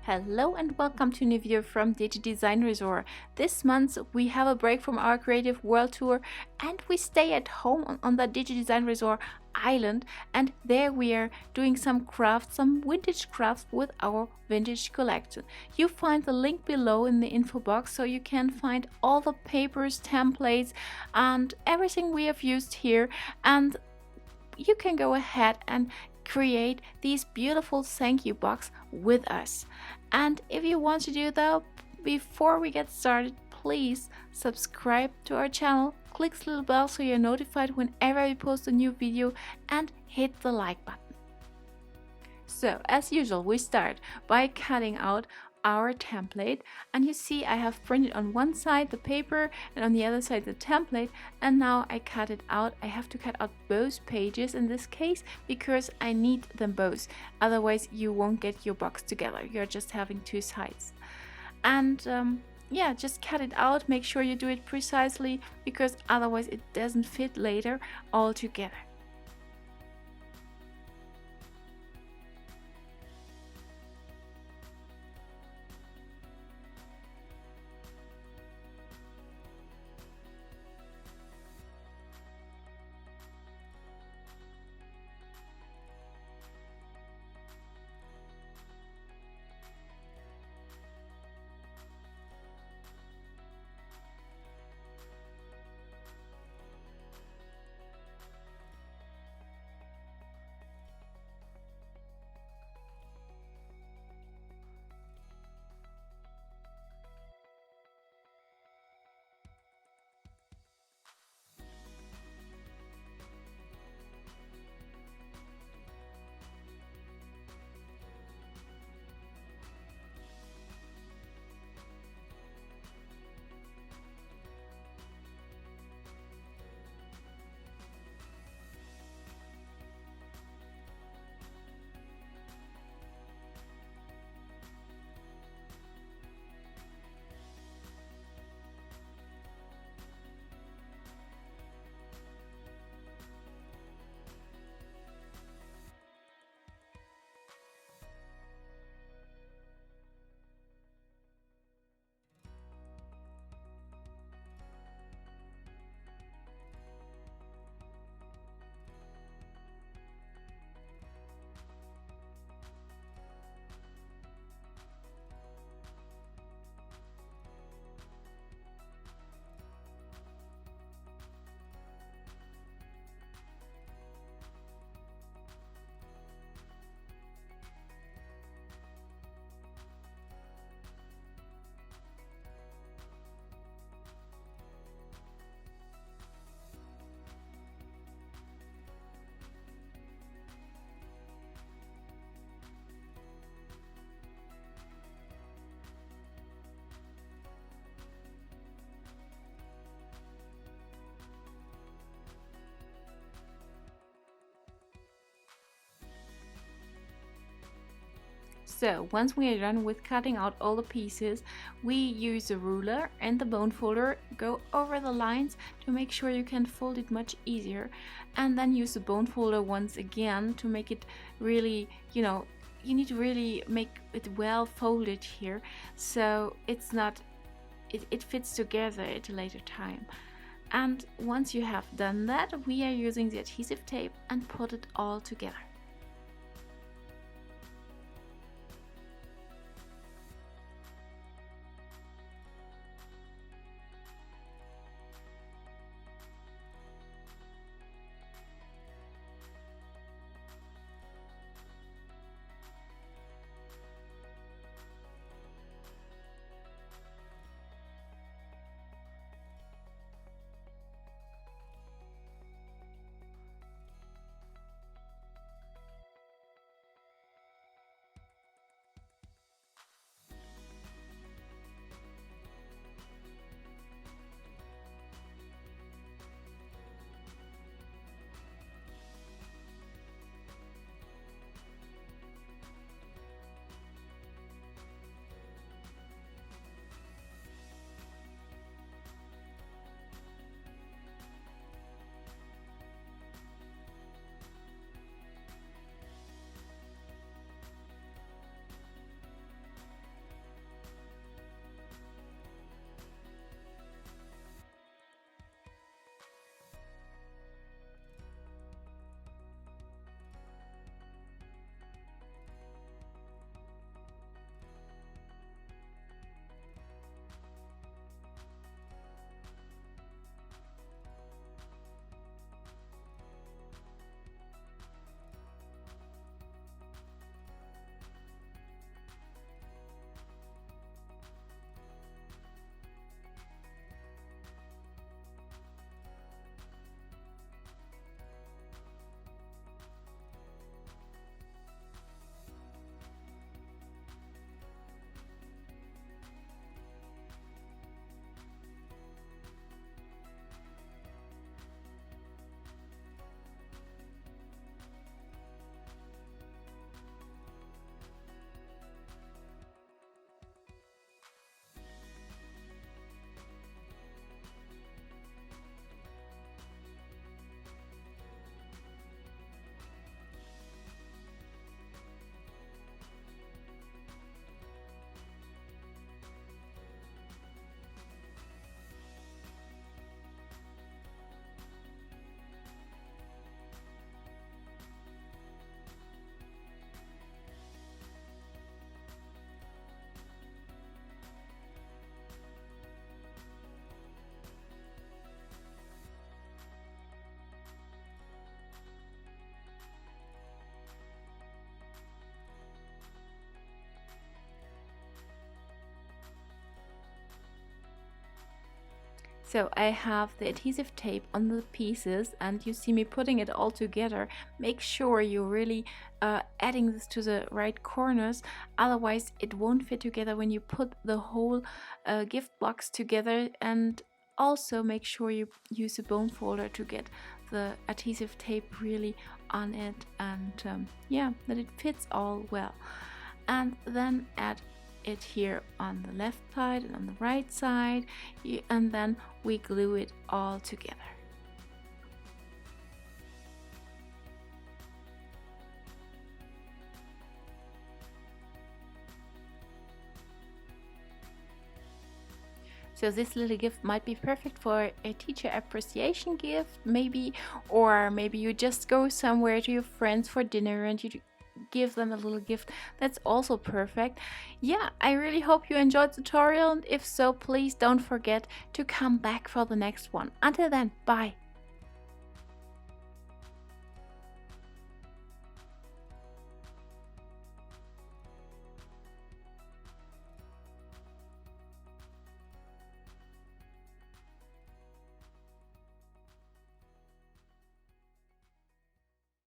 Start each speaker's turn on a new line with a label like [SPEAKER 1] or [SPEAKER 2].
[SPEAKER 1] Hello and welcome to a new video from Digidesignresort. This month we have a break from our creative world tour and we stay at home on the Digidesignresort island, and there we are doing some crafts, some vintage crafts with our vintage collection. You find the link below in the info box so you can find all the papers, templates and everything we have used here, and you can go ahead and create these beautiful thank you box with us. And if you want to do that, before we get started, please subscribe to our channel, click the little bell so you're notified whenever we post a new video, and hit the like button. So as usual, we start by cutting out our template, and you see I have printed on one side the paper and on the other side the template, and now I cut it out. I have to cut out both pages in this case because I need them both, otherwise you won't get your box together. You're just having two sides. And yeah, just cut it out, make sure you do it precisely because otherwise it doesn't fit later all together. So once we are done with cutting out all the pieces, we use a ruler and the bone folder, go over the lines to make sure you can fold it much easier, and then use the bone folder once again to make it really, you need to really make it well folded here so it's not, it fits together at a later time. And once you have done that, we are using the adhesive tape and put it all together. So I have the adhesive tape on the pieces, and you see me putting it all together. Make sure you're really adding this to the right corners, otherwise it won't fit together when you put the whole gift box together. And also make sure you use a bone folder to get the adhesive tape really on it, and yeah, that it fits all well. And then add it here on the left side and on the right side, and then we glue it all together. So this little gift might be perfect for a teacher appreciation gift maybe, or maybe you just go somewhere to your friends for dinner and you give them a little gift. That's also perfect. Yeah, I really hope you enjoyed the tutorial, and if so, please don't forget to come back for the next one. Until then, bye.